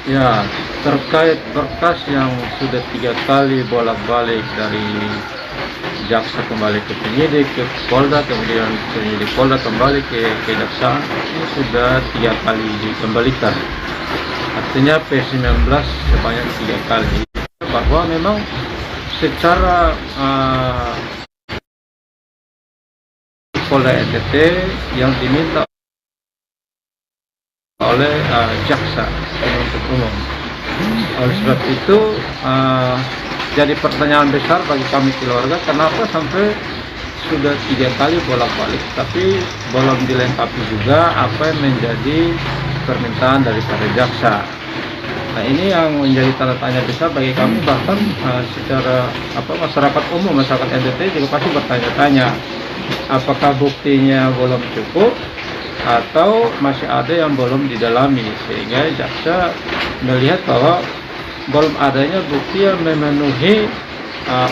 Ya, terkait berkas yang sudah 3 kali bolak-balik dari jaksa kembali ke penyidik, ke Polda, kemudian penyidik Polda kembali ke kejaksaan, ini sudah 3 kali dikembalikan. Artinya P19 sebanyak 3 kali. Bahwa memang secara Polda NTT yang diminta oleh jaksa penuntut umum. Oleh sebab itu jadi pertanyaan besar bagi kami keluarga, kenapa sampai sudah 3 kali bolak-balik tapi belum dilengkapi juga apa yang menjadi permintaan daripada jaksa. Nah, ini yang menjadi tanda tanya besar bagi kami, bahkan secara masyarakat umum, masyarakat NTT juga pasti bertanya-tanya apakah buktinya belum cukup atau masih ada yang belum didalami, sehingga jaksa melihat bahwa belum adanya bukti yang memenuhi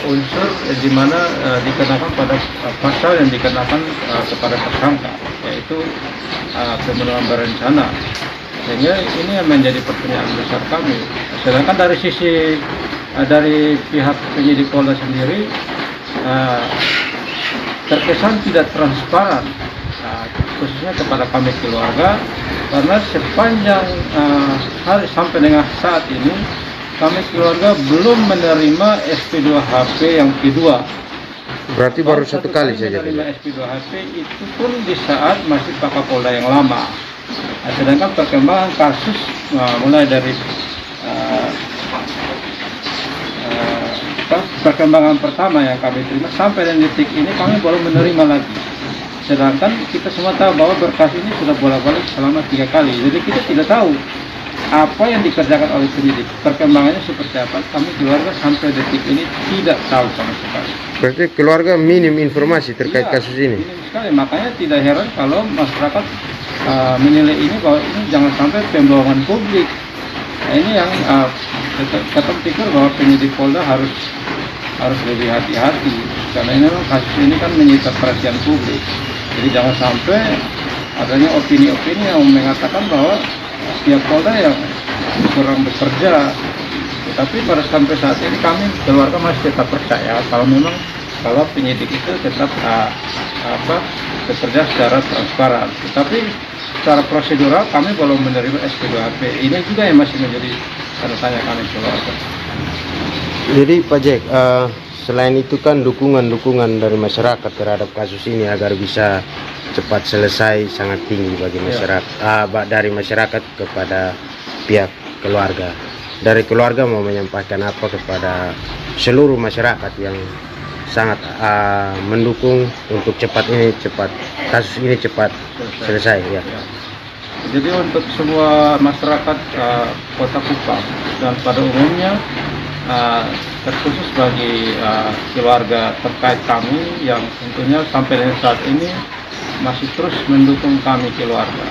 unsur di mana dikenakan pada pasal yang dikenakan kepada tersangka, yaitu pembunuhan berencana. Sehingga ini yang menjadi pertanyaan besar kami. Sedangkan dari sisi dari pihak penyidik Polda sendiri terkesan tidak transparan, khususnya kepada kami keluarga, karena sepanjang hari sampai dengan saat ini kami keluarga belum menerima SP2HP yang kedua. Berarti baru 1 kali saja menerima SP2HP itu pun di saat masih Pak Kapolda yang lama. Nah, sedangkan perkembangan kasus mulai dari perkembangan pertama yang kami terima sampai dan detik ini kami belum menerima lagi. Sedangkan kita semua tahu bahwa berkas ini sudah bolak-balik selama 3 kali. Jadi kita tidak tahu apa yang dikerjakan oleh penyidik. Perkembangannya seperti apa, kami keluarga sampai detik ini tidak tahu sama sekali. Berarti keluarga minim informasi terkait kasus ini. Minim sekali. Makanya tidak heran kalau masyarakat menilai ini bahwa ini jangan sampai pembohongan publik. Nah, ini yang kita pikir bahwa penyidik Polda harus lebih hati-hati, karena ini memang kasus ini kan menyita perhatian publik. Jadi jangan sampai adanya opini-opini yang mengatakan bahwa pihak Polda yang kurang bekerja. Tetapi pada sampai saat ini kami keluarga masih tetap percaya kalau penyidik itu tetap bekerja secara transparan. Tetapi secara prosedural kami belum menerima SP2HP. Ini juga yang masih menjadi tanda tanya kami keluarga. Jadi Pak Jack, selain itu kan dukungan dari masyarakat terhadap kasus ini agar bisa cepat selesai sangat tinggi bagi masyarakat, dari masyarakat kepada pihak keluarga. Dari keluarga mau menyampaikan apa kepada seluruh masyarakat yang sangat mendukung untuk kasus ini cepat selesai ya. Jadi untuk semua masyarakat Kota Kupang dan pada umumnya, terkhusus bagi keluarga terkait kami yang tentunya sampai dengan saat ini masih terus mendukung kami keluarga,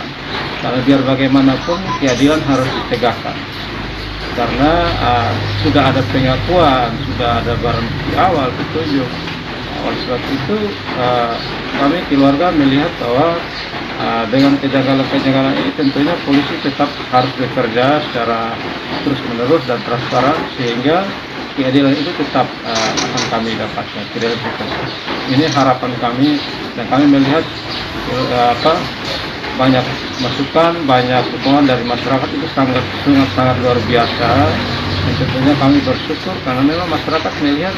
karena biar bagaimanapun keadilan harus ditegakkan, karena sudah ada pengakuan, sudah ada barang bukti awal petunjuk. Oleh sebab itu kami keluarga melihat bahwa dengan kejanggalan-kejanggalan ini tentunya polisi tetap harus bekerja secara terus-menerus dan transparan, sehingga keadilan itu tetap akan kami dapatkan. Ini harapan kami, dan kami melihat banyak masukan, banyak dukungan dari masyarakat itu sangat luar biasa. Dan tentunya kami bersyukur karena memang masyarakat melihat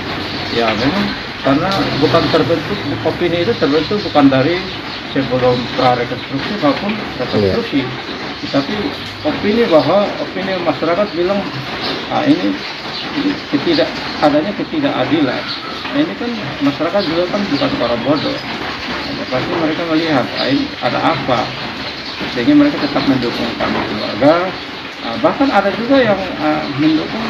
ya memang karena bukan terbentuk opini itu terbentuk bukan dari sebelum prarekonstruksi maupun rekonstruksi, tapi opini masyarakat bilang ini adanya ketidakadilan. Nah, ini kan masyarakat juga kan bukan orang bodoh, pasti mereka melihat ini ada apa, sehingga mereka tetap mendukung kami keluarga. Bahkan ada juga yang mendukung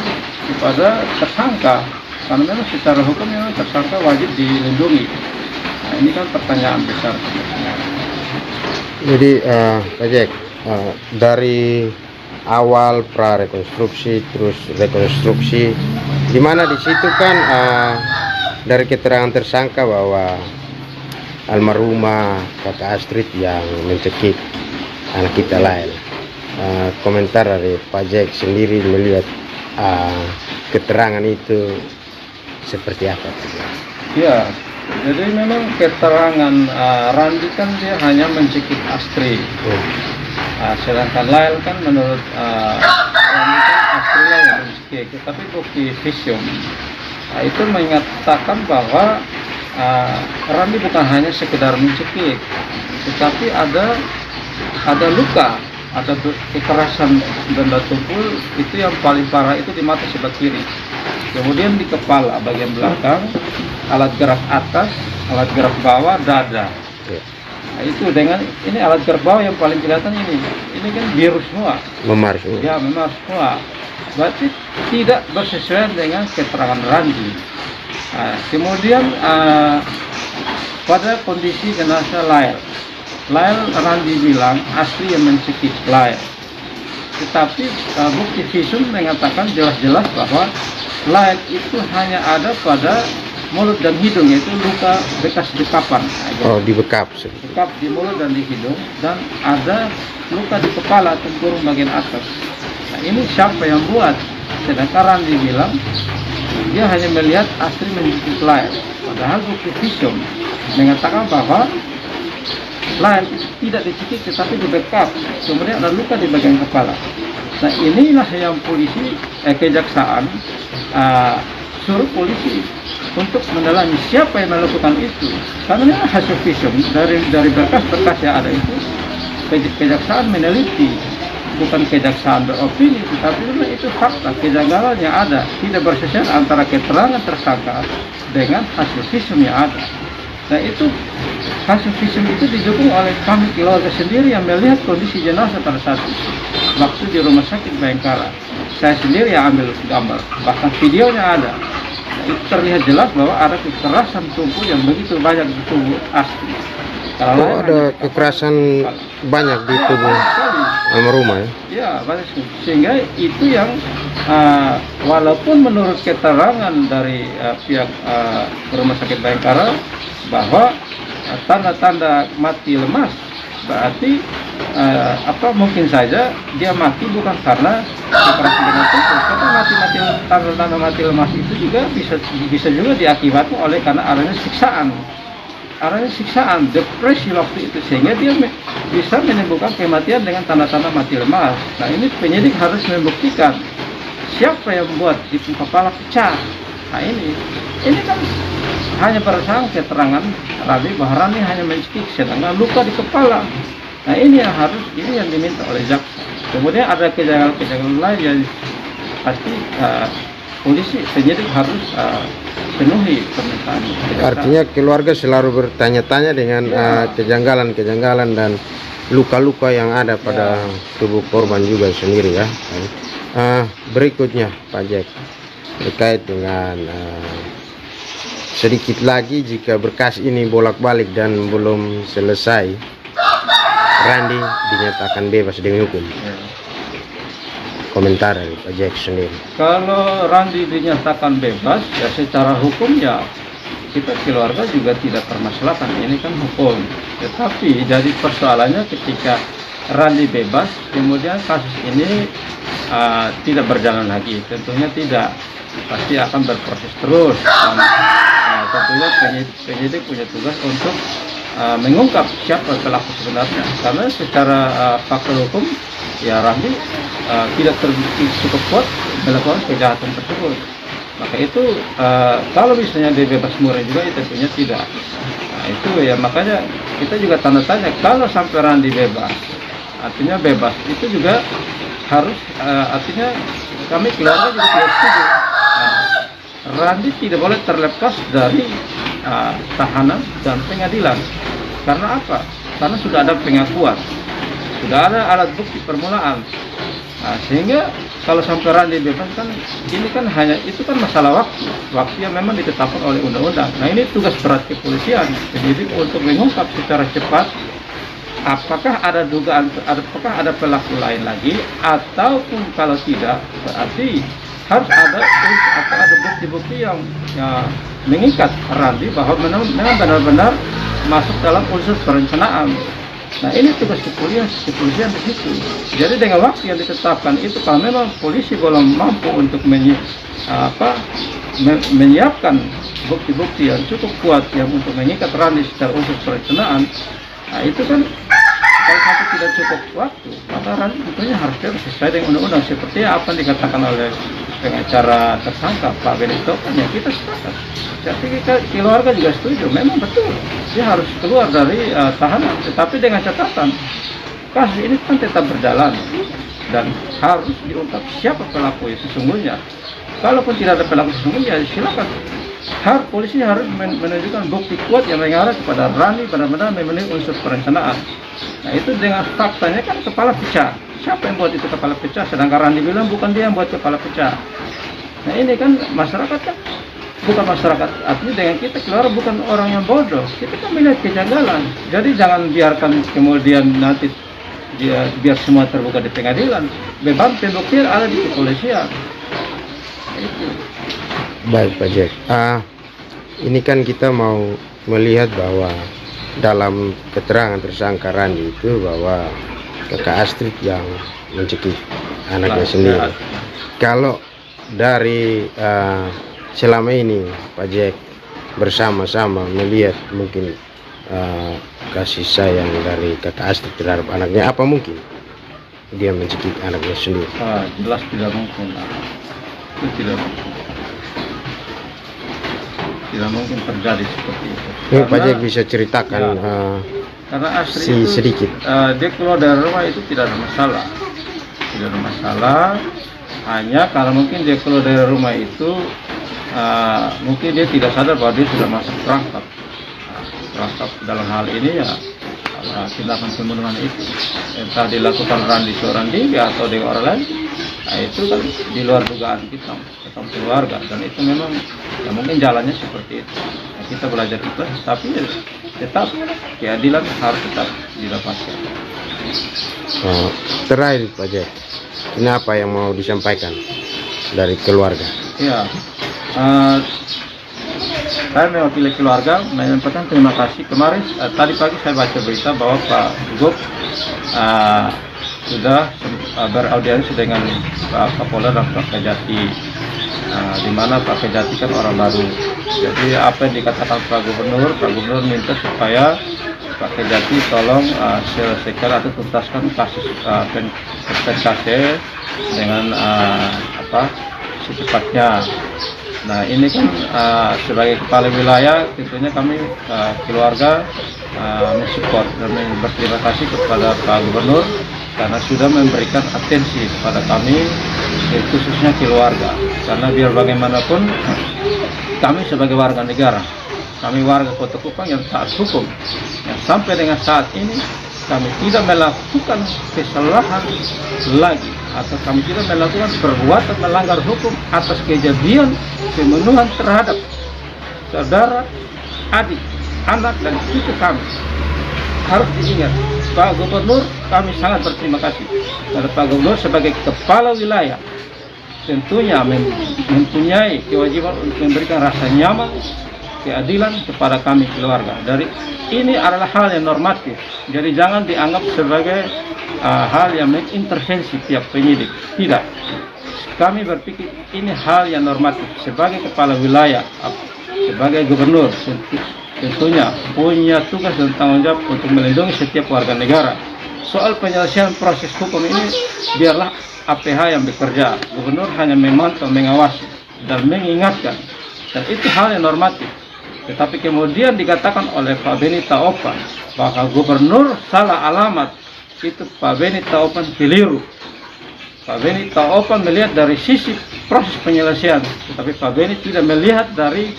kepada tersangka, karena memang secara hukum memang tersangka wajib dilindungi. Nah, ini kan pertanyaan besar. Jadi Pak Jack, dari awal prarekonstruksi terus rekonstruksi, di mana di situ kan dari keterangan tersangka bahwa almarhumah kakak Astrid yang mencekik anak kita Lael. komentar dari Pak Jack sendiri melihat keterangan itu seperti apa? Ya, jadi memang keterangan Randi kan dia hanya mencekik Astri. Sedangkan Lael kan menurut Randi kan Astri lah yang mencekik, tapi bukti visum itu mengatakan bahwa Randi bukan hanya sekedar mencekik, tetapi ada luka, ada kekerasan benda tumpul. Itu yang paling parah itu di mata sebelah kiri, kemudian di kepala bagian belakang, alat gerak atas, alat gerak bawah, dada. Nah, itu dengan ini alat gerak bawah yang paling kelihatan ini kan biru semua, Memar semua. ya memang semua, berarti tidak bersesuaian dengan keterangan Randi. Nah, kemudian pada kondisi jenazah Lael Randi bilang Astri yang mencekik Lael, tetapi bukti visum mengatakan jelas-jelas bahwa Lael itu hanya ada pada mulut dan hidung, yaitu luka bekas dekapan. Oh, dibekap. Bekap di mulut dan di hidung, dan ada luka di kepala tempurung bagian atas. Nah, ini siapa yang buat? Sedangkan Randi bilang dia hanya melihat Astri mencekik Lael, padahal bukti visum mengatakan bahwa Lael tidak dicekik tetapi dibekap, kemudian ada luka di bagian kepala. Nah, inilah yang polisi kejaksaan suruh polisi untuk mendalami siapa yang melakukan itu, karena hasil visum dari berkas-berkas yang ada itu kejaksaan meneliti, bukan kejaksaan beropini, tetapi memang itu fakta kejanggalan yang ada, tidak bersesuaian antara keterangan tersangka dengan hasil visum yang ada. Nah, itu hasil visum itu didukung oleh kami keluarga sendiri yang melihat kondisi jenazah pada saat itu waktu di rumah sakit Bayangkara. Saya sendiri yang ambil gambar, bahkan videonya ada. Nah, itu terlihat jelas bahwa ada kekerasan tubuh yang begitu banyak di tubuh Astri. Oh, ada kekerasan banyak di tubuh almarhumah ya? Ya, banyak sekali. Sehingga itu yang walaupun menurut keterangan dari pihak rumah sakit Bayangkara bahwa tanda-tanda mati lemas, berarti mungkin saja dia mati bukan karena kekerasan benda tubuh, tapi tanda-tanda mati lemas itu juga bisa juga diakibatkan oleh karena adanya siksaan, depresi waktu itu, sehingga dia bisa menimbulkan kematian dengan tanda-tanda mati lemas. Nah, ini penyidik harus membuktikan siapa yang membuat hidung kepala pecah. Nah, ini kan hanya berdasarkan keterangan Randi bahwa Randi hanya mencekik, sedangkan luka di kepala. Nah, ini yang diminta oleh jaksa. Kemudian ada kejanggalan lain yang pasti polisi penyidik harus penuhi permintaan. Artinya keluarga selalu bertanya-tanya dengan kejanggalan dan luka-luka yang ada pada tubuh korban juga sendiri ya. Berikutnya Pak Jack, terkait dengan sedikit lagi jika berkas ini bolak-balik dan belum selesai, Randi dinyatakan bebas demi hukum. Komentar dari Pak Jack sendiri. Kalau Randi dinyatakan bebas, ya secara hukum ya kita keluarga juga tidak permasalahkan, ini kan hukum. Tetapi jadi persoalannya ketika Randi bebas, kemudian kasus ini tidak berjalan lagi, tentunya tidak, pasti akan berproses terus. Dan, tentunya penyidik punya tugas untuk mengungkap siapa pelaku sebenarnya, karena secara fakta hukum ya Randi tidak terbukti cukup kuat melakukan kejahatan tersebut. Maka itu kalau misalnya dia bebas murni juga ya tentunya tidak. Nah, itu ya makanya kita juga tanda tanya kalau sampai Randi bebas, artinya bebas itu juga harus artinya kami keluarga juga tidak setuju. Randi tidak boleh terlepas dari tahanan dan pengadilan. Karena apa? Karena sudah ada pengakuan, sudah ada alat bukti permulaan. Nah, sehingga kalau sampai Randi bebas kan ini kan hanya itu kan masalah waktu yang memang ditetapkan oleh undang-undang. Nah, ini tugas berat kepolisian penyidik untuk mengungkap secara cepat apakah ada dugaan, apakah ada pelaku lain lagi, ataupun kalau tidak berarti harus ada bukti-bukti yang mengikat Randi bahwa memang benar-benar masuk dalam unsur perencanaan. Nah ini tugas kepolisian di situ. Jadi dengan waktu yang ditetapkan itu, kalau memang polisi belum mampu untuk menyiapkan bukti-bukti yang cukup kuat yang untuk mengikat Randi secara unsur perencanaan, nah itu kan kalau sampai tidak cukup waktu, maka Randi tentunya harus sesuai dengan undang-undang seperti apa yang dikatakan oleh pengacara tersangka Pak Benito, kan ya kita sepakat. Jadi keluarga juga setuju, memang betul dia harus keluar dari tahanan, tetapi dengan catatan kasus ini kan tetap berjalan dan harus diungkap siapa pelaku sesungguhnya. Kalaupun tidak ada pelaku sesungguhnya, silakan. Polisi harus menunjukkan bukti kuat yang mengarah kepada Randi benar-benar memenuhi unsur perencanaan. Nah itu dengan faktanya kan kepala pecah. Siapa yang buat itu kepala pecah? Sedangkan Randi bilang bukan dia yang buat kepala pecah. Nah ini kan masyarakat kan bukan masyarakat, artinya dengan kita keluar bukan orang yang bodoh. Kita kan melihat kejanggalan. Jadi jangan biarkan kemudian nanti biar semua terbuka di pengadilan. Beban pembuktian ada di kepolisian. Itu. Baik Pak Jack, ini kan kita mau melihat bahwa dalam keterangan tersangka Randi itu bahwa kakak Astrid yang mencekik anaknya sendiri. Kalau dari selama ini Pak Jack bersama-sama melihat mungkin kasih sayang dari kakak Astrid terhadap anaknya, apa mungkin dia mencekik anaknya sendiri? Jelas tidak mungkin. Itu tidak mungkin. Tidak mungkin terjadi seperti itu. Pak Jack bisa ceritakan karena Astrid sedikit. Dia keluar dari rumah itu tidak ada masalah, tidak ada masalah. Hanya karena mungkin dia keluar dari rumah itu mungkin dia tidak sadar bahwa dia sudah masuk perangkap. Perangkap dalam hal ini ya tindakan pembunuhan itu entah dilakukan Randi seorang diri atau dengan orang lain. Nah itu kan di luar dugaan kita keluarga, dan itu memang ya mungkin jalannya seperti itu. Nah, kita belajar ikhlas, tapi tetap keadilan harus tetap didapatkan. Terakhir Pak Jack, ini apa yang mau disampaikan dari keluarga? Ya, saya mewakili keluarga menyampaikan terima kasih. Kemarin tadi pagi saya baca berita bahwa Pak Gup sudah beraudiensi dengan Pak Kapolda dan Pak Kejati, di mana Pak Kejati kan orang baru. Jadi apa yang dikatakan Pak Gubernur minta supaya Pak Kejati tolong selesaikan atau tuntaskan kasus PKC dengan secepatnya. Nah ini kan sebagai kepala wilayah tentunya kami keluarga mensupport dan berterima kasih kepada Pak Gubernur karena sudah memberikan atensi kepada kami, khususnya keluarga. Karena biar bagaimanapun kami sebagai warga negara, kami warga Kota Kupang yang taat hukum, yang sampai dengan saat ini kami tidak melakukan kesalahan lagi atau kami tidak melakukan perbuatan melanggar hukum atas kejadian pembunuhan terhadap saudara, adik, anak dan cucu kami. Harus diingat, Pak Gubernur kami sangat berterima kasih karena Pak Gubernur sebagai kepala wilayah tentunya mempunyai kewajiban untuk memberikan rasa nyaman, keadilan kepada kami keluarga. Dari ini adalah hal yang normatif, jadi jangan dianggap sebagai hal yang mengintervensi pihak penyidik. Tidak, kami berpikir ini hal yang normatif sebagai kepala wilayah, sebagai gubernur tentunya punya tugas dan tanggung jawab untuk melindungi setiap warga negara. Soal penyelesaian proses hukum ini biarlah APH yang bekerja, gubernur hanya memantau, mengawasi dan mengingatkan, dan itu hal yang normatif. Tetapi kemudian dikatakan oleh Pak Beni Taopan bahwa gubernur salah alamat, itu Pak Beni Taopan keliru. Pak Beni Taopan melihat dari sisi proses penyelesaian, tetapi Pak Beni tidak melihat dari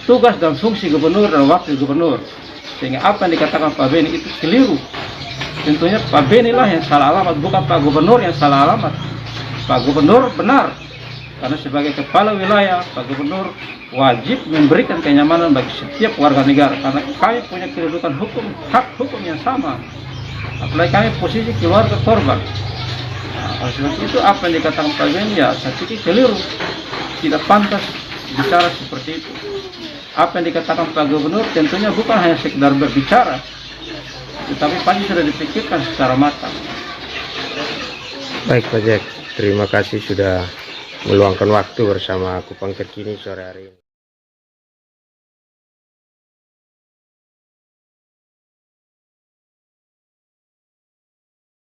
tugas dan fungsi gubernur dan wakil gubernur, sehingga apa yang dikatakan Pak Beni itu keliru. Tentunya Pak Beni lah yang salah alamat, bukan Pak Gubernur yang salah alamat. Pak Gubernur benar, karena sebagai kepala wilayah Pak Gubernur wajib memberikan kenyamanan bagi setiap warga negara, karena kami punya kedudukan hukum, hak hukum yang sama, apalagi kami posisi keluarga korban. Oleh sebab itu apa yang dikatakan Pak Beni ya saya pikir keliru, tidak pantas bicara seperti itu. Apa yang dikatakan Pak Gubernur tentunya bukan hanya sekedar berbicara, tetapi pasti sudah dipikirkan secara matang. Baik Pak Jack, terima kasih sudah meluangkan waktu bersama Kupang Terkini sore hari ini.